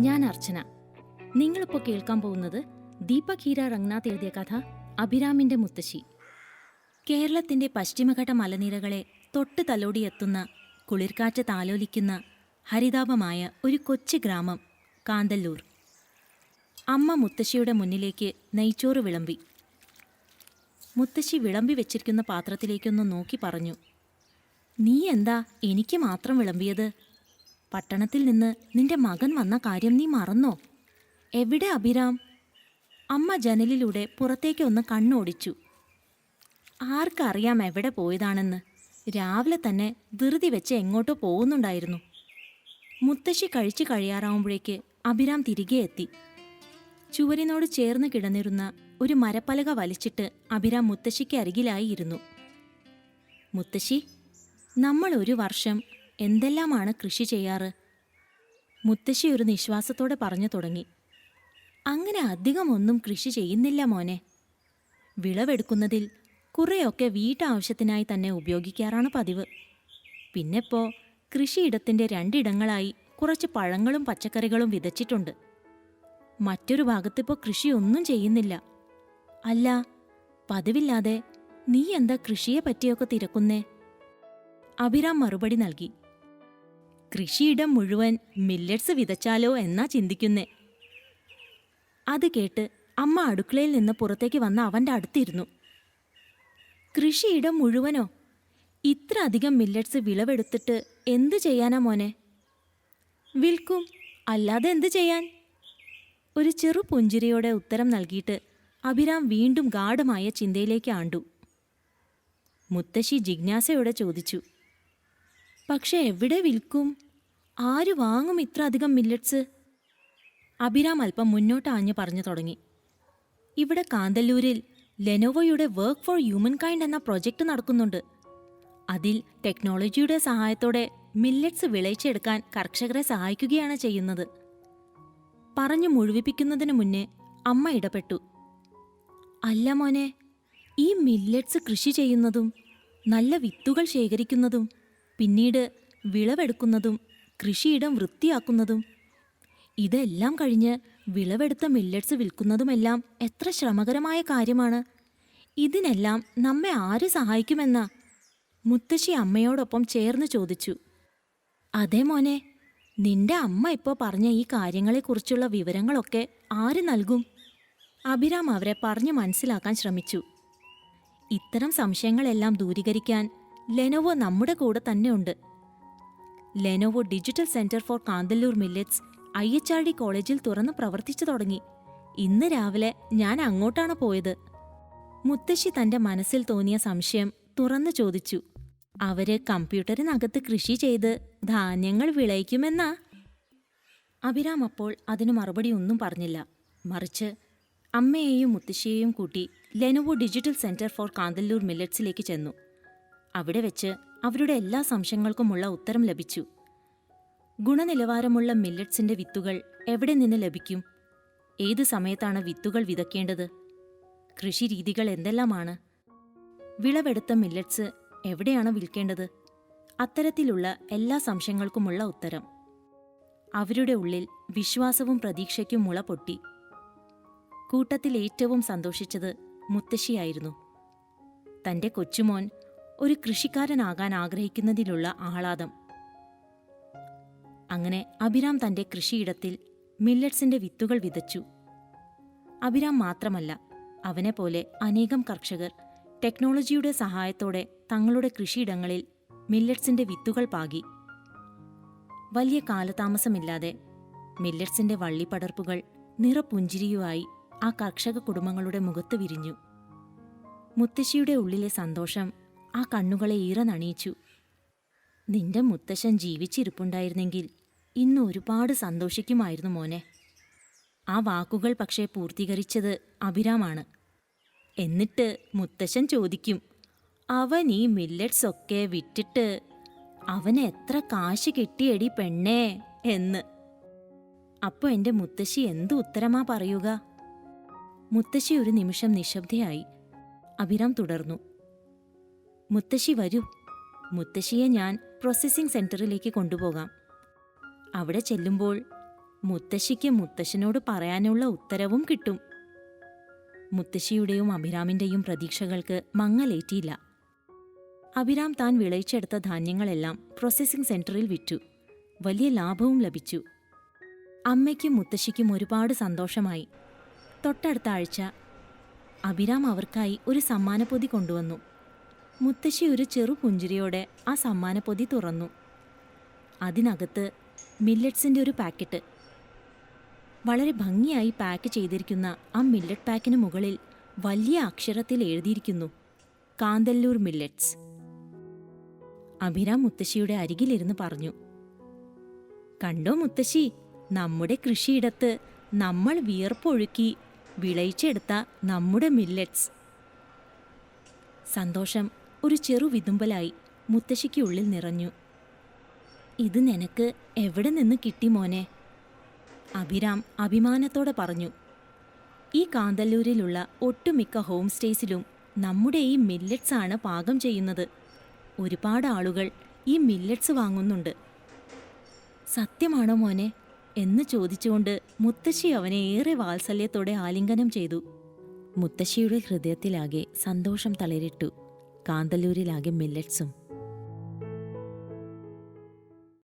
ഞാൻ അർച്ചന. നിങ്ങളിപ്പോൾ കേൾക്കാൻ പോകുന്നത് ദീപക് ഹീര റംഗനാഥ് എഴുതിയ കഥ അഭിരാമിന്റെ മുത്തശ്ശി. കേരളത്തിന്റെ പശ്ചിമഘട്ട മലനിരകളെ തൊട്ട് തലോടിയെത്തുന്ന കുളിർക്കാറ്റ് താലോലിക്കുന്ന ഹരിതാപമായ ഒരു കൊച്ചു ഗ്രാമം കാന്തല്ലൂർ. അമ്മ മുത്തശ്ശിയുടെ മുന്നിലേക്ക് നെയ്ച്ചോറ് വിളമ്പി. മുത്തശ്ശി വിളമ്പി വെച്ചിരിക്കുന്ന പാത്രത്തിലേക്കൊന്ന് നോക്കി പറഞ്ഞു, "നീ എന്താ എനിക്ക് മാത്രം വിളമ്പിയത്? പട്ടണത്തിൽ നിന്ന് നിന്റെ മകൻ വന്ന കാര്യം നീ മറന്നോ? എവിടെ അഭിരാം?" അമ്മ ജനലിലൂടെ പുറത്തേക്ക് ഒന്ന് കണ്ണോടിച്ചു. ആർക്കറിയാം എവിടെ പോയതാണെന്ന്. രാവിലെ തന്നെ ധൃതി വെച്ച് എങ്ങോട്ടോ പോകുന്നുണ്ടായിരുന്നു. മുത്തശ്ശി കഴിച്ചു കഴിയാറാവുമ്പോഴേക്ക് അഭിരാം തിരികെ എത്തി. ചുവരിനോട് ചേർന്ന് കിടന്നിരുന്ന ഒരു മരപ്പലക വലിച്ചിട്ട് അഭിരാം മുത്തശ്ശിക്ക് അരികിലായി ഇരുന്നു. "മുത്തശ്ശി, നമ്മൾ ഒരു വർഷം എന്തെല്ലാമാണ് കൃഷി ചെയ്യാറ്?" മുത്തശ്ശി ഒരു നിശ്വാസത്തോടെ പറഞ്ഞു തുടങ്ങി. "അങ്ങനെ അധികമൊന്നും കൃഷി ചെയ്യുന്നില്ല മോനെ. വിളവെടുക്കുന്നതിൽ കുറേയൊക്കെ വീട്ടാവശ്യത്തിനായി തന്നെ ഉപയോഗിക്കാറാണ് പതിവ്. പിന്നെപ്പോ കൃഷിയിടത്തിൻ്റെ 2 ഇടങ്ങളായി കുറച്ച് പഴങ്ങളും പച്ചക്കറികളും വിതച്ചിട്ടുണ്ട്. മറ്റൊരു ഭാഗത്തിപ്പോൾ കൃഷിയൊന്നും ചെയ്യുന്നില്ല." "അല്ല, പതിവില്ലാതെ നീ എന്താ കൃഷിയെ പറ്റിയൊക്കെ തിരക്കുന്നേ?" അഭിരാം മറുപടി നൽകി. "കൃഷിയിടം മുഴുവൻ മില്ലറ്റ്സ് വിതച്ചാലോ എന്നാ ചിന്തിക്കുന്നേ." അത് കേട്ട് അമ്മ അടുക്കളയിൽ നിന്ന് പുറത്തേക്ക് വന്ന് അവൻ്റെ അടുത്തിരുന്നു. "കൃഷിയിടം മുഴുവനോ? ഇത്ര അധികം മില്ലറ്റ്സ് വിളവെടുത്തിട്ട് എന്തു ചെയ്യാനാ മോനെ?" "വിൽക്കും, അല്ലാതെ എന്തു ചെയ്യാൻ?" ഒരു ചെറു പുഞ്ചിരിയോടെ ഉത്തരം നൽകിയിട്ട് അഭിരാം വീണ്ടും ഗാഢമായ ചിന്തയിലേക്ക് ആണ്ടു. മുത്തശ്ശി ജിജ്ഞാസയോടെ ചോദിച്ചു, "പക്ഷെ എവിടെ വിൽക്കും? ആര് വാങ്ങും ഇത്ര അധികം മില്ലറ്റ്സ്?" അഭിരാം അല്പം മുന്നോട്ട് ആഞ്ഞു പറഞ്ഞു തുടങ്ങി. "ഇവിടെ കാന്തല്ലൂരിൽ ലെനോവോയുടെ വർക്ക് ഫോർ ഹ്യൂമൻ കൈൻഡ് എന്ന പ്രൊജക്റ്റ് നടക്കുന്നുണ്ട്. അതിൽ ടെക്നോളജിയുടെ സഹായത്തോടെ മില്ലറ്റ്സ് വിളയിച്ചെടുക്കാൻ കർഷകരെ സഹായിക്കുകയാണ് ചെയ്യുന്നത്." പറഞ്ഞു മുഴുവിപ്പിക്കുന്നതിന് മുന്നേ അമ്മ ഇടപെട്ടു. "അല്ല മോനെ, ഈ മില്ലറ്റ്സ് കൃഷി ചെയ്യുന്നതും നല്ല വിത്തുകൾ ശേഖരിക്കുന്നതും പിന്നീട് വിളവെടുക്കുന്നതും കൃഷിയിടം വൃത്തിയാക്കുന്നതും ഇതെല്ലാം കഴിഞ്ഞ് വിളവെടുത്ത മില്ലറ്റ്സ് വിൽക്കുന്നതുമെല്ലാം എത്ര ശ്രമകരമായ കാര്യമാണ്. ഇതിനെല്ലാം നമ്മെ ആര് സഹായിക്കുമെന്നാ?" മുത്തശ്ശി അമ്മയോടൊപ്പം ചേർന്ന് ചോദിച്ചു. "അതെ മോനെ, നിന്റെ അമ്മ ഇപ്പോൾ പറഞ്ഞ ഈ കാര്യങ്ങളെക്കുറിച്ചുള്ള വിവരങ്ങളൊക്കെ ആര് നൽകും?" അഭിരാം അവരെ പറഞ്ഞു മനസ്സിലാക്കാൻ ശ്രമിച്ചു. "ഇത്തരം സംശയങ്ങളെല്ലാം ദൂരീകരിക്കാൻ ലെനോവോ നമ്മുടെ കൂടെ തന്നെ ഉണ്ട്. Lenovo digital centre for Kanthalloor millets IHRD കോളേജിൽ തുറന്ന് പ്രവർത്തിച്ചു തുടങ്ങി. ഇന്ന് രാവിലെ ഞാൻ അങ്ങോട്ടാണ് പോയത്." മുത്തശ്ശി തന്റെ മനസ്സിൽ തോന്നിയ സംശയം തുറന്നു ചോദിച്ചു. "അവര് കമ്പ്യൂട്ടറിനകത്ത് കൃഷി ചെയ്ത് ധാന്യങ്ങൾ വിളയിക്കുമെന്നാ?" അഭിരാം അപ്പോൾ അതിനു മറുപടി ഒന്നും പറഞ്ഞില്ല. മറിച്ച് അമ്മയെയും മുത്തശ്ശിയെയും കൂട്ടി Lenovo digital centre for Kanthalloor മില്ലറ്റ്സിലേക്ക് ചെന്നു. അവിടെ വെച്ച് അവരുടെ എല്ലാ സംശയങ്ങൾക്കുമുള്ള ഉത്തരം ലഭിച്ചു. ഗുണനിലവാരമുള്ള മില്ലറ്റ്സിന്റെ വിത്തുകൾ എവിടെ നിന്ന് ലഭിക്കും? ഏത് സമയത്താണ് വിത്തുകൾ വിതയ്ക്കേണ്ടത്? കൃഷിരീതികൾ എന്തെല്ലാമാണ്? വിളവെടുത്ത മില്ലറ്റ്സ് എവിടെയാണ് വിൽക്കേണ്ടത്? അത്തരത്തിലുള്ള എല്ലാ സംശയങ്ങൾക്കുമുള്ള ഉത്തരം. അവരുടെ ഉള്ളിൽ വിശ്വാസവും പ്രതീക്ഷയ്ക്കും മുള പൊട്ടി. കൂട്ടത്തിൽ ഏറ്റവും സന്തോഷിച്ചത് മുത്തശ്ശിയായിരുന്നു. തന്റെ കൊച്ചുമോൻ ഒരു കൃഷിക്കാരനാകാൻ ആഗ്രഹിക്കുന്നതിലുള്ള ആഹ്ലാദം. അങ്ങനെ അഭിരാം തന്റെ കൃഷിയിടത്തിൽ മില്ലറ്റ്സിന്റെ വിത്തുകൾ വിതച്ചു. അഭിരാം മാത്രമല്ല, അവനെപ്പോലെ അനേകം കർഷകർ ടെക്നോളജിയുടെ സഹായത്തോടെ തങ്ങളുടെ കൃഷിയിടങ്ങളിൽ മില്ലറ്റ്സിന്റെ വിത്തുകൾ പാകി. വലിയ കാലതാമസമില്ലാതെ മില്ലറ്റ്സിന്റെ വള്ളിപ്പടർപ്പുകൾ നിറപുഞ്ചിരിയുമായി ആ കർഷക കുടുംബങ്ങളുടെ മുഖത്ത് വിരിഞ്ഞു. മുത്തശ്ശിയുടെ ഉള്ളിലെ സന്തോഷം ആ കണ്ണുകളെ ഈറനണിയിച്ചു. "നിന്റെ മുത്തശ്ശൻ ജീവിച്ചിരിപ്പുണ്ടായിരുന്നെങ്കിൽ ഇന്ന് ഒരുപാട് സന്തോഷിക്കുമായിരുന്നു മോനെ." ആ വാക്കുകൾ പക്ഷേ പൂർത്തീകരിച്ചത് അഭിരാമാണ്. എന്നിട്ട് മുത്തശ്ശൻ ചോദിക്കും, "അവൻ ഈ മില്ലറ്റ്സ് ഒക്കെ വിറ്റിട്ട് അവന് എത്ര കാശ് കിട്ടിയടി പെണ്ണേ" എന്ന്. അപ്പോൾ എൻ്റെ മുത്തശ്ശി എന്ത് ഉത്തരമാ പറയുക? മുത്തശ്ശി ഒരു നിമിഷം നിശബ്ദയായി. അഭിരാം തുടർന്നു, "മുത്തശ്ശി വരൂ, മുത്തശ്ശിയെ ഞാൻ പ്രോസസ്സിംഗ് സെന്ററിലേക്ക് കൊണ്ടുപോകാം. അവിടെ ചെല്ലുമ്പോൾ മുത്തശ്ശിക്ക് മുത്തശ്ശനോട് പറയാനുള്ള ഉത്തരവും കിട്ടും. മുത്തശ്ശിയുടെയും അഭിരാമിന്റെയും പ്രതീക്ഷകൾക്ക് മങ്ങലേറ്റിയില്ല. അഭിരാം താൻ വിളയിച്ചെടുത്ത ധാന്യങ്ങളെല്ലാം പ്രോസസ്സിംഗ് സെന്ററിൽ വിറ്റു. വലിയ ലാഭവും ലഭിച്ചു. അമ്മയ്ക്കും മുത്തശ്ശിക്കും ഒരുപാട് സന്തോഷമായി. തൊട്ടടുത്ത ആഴ്ച അഭിരാം അവർക്കായി ഒരു സമ്മാനപ്പൊതി കൊണ്ടുവന്നു. മുത്തശ്ശി ഒരു ചെറു പുഞ്ചിരിയോടെ ആ സമ്മാനപ്പൊതി തുറന്നു. അതിനകത്ത് മില്ലറ്റ്സിന്റെ ഒരു പാക്കറ്റ്. വളരെ ഭംഗിയായി പാക്ക് ചെയ്തിരിക്കുന്ന ആ മില്ലറ്റ് പാക്കിന് മുകളിൽ വലിയ അക്ഷരത്തിൽ എഴുതിയിരിക്കുന്നു, കാന്തല്ലൂർ മില്ലറ്റ്സ്. അഭിരാം മുത്തശ്ശിയുടെ അരികിലിരുന്ന് പറഞ്ഞു, കണ്ടോ മുത്തശ്ശി, നമ്മുടെ കൃഷിയിടത്ത് നമ്മൾ വിയർപ്പൊഴുക്കി വിളയിച്ചെടുത്ത നമ്മുടെ മില്ലറ്റ്സ്. സന്തോഷം ഒരു ചെറു വിതുമ്പലായി മുത്തശ്ശിക്കുള്ളിൽ നിറഞ്ഞു. ഇത് നിനക്ക് എവിടെ നിന്ന് കിട്ടി മോനെ? അഭിരാം അഭിമാനത്തോടെ പറഞ്ഞു. ഈ കാന്തല്ലൂരിലുള്ള ഒട്ടുമിക്ക ഹോം സ്റ്റേസിലും നമ്മുടെ ഈ മില്ലറ്റ്സ് ആണ് പാകം ചെയ്യുന്നത്. ഒരുപാട് ആളുകൾ ഈ മില്ലറ്റ്സ് വാങ്ങുന്നുണ്ട്. സത്യമാണോ മോനെ എന്ന് ചോദിച്ചുകൊണ്ട് മുത്തശ്ശി അവനെ ഏറെ വാത്സല്യത്തോടെ ആലിംഗനം ചെയ്തു. മുത്തശ്ശിയുടെ ഹൃദയത്തിലാകെ സന്തോഷം തളിരിട്ടു. കാന്തല്ലൂരിലാകെ മില്ലറ്റ്സും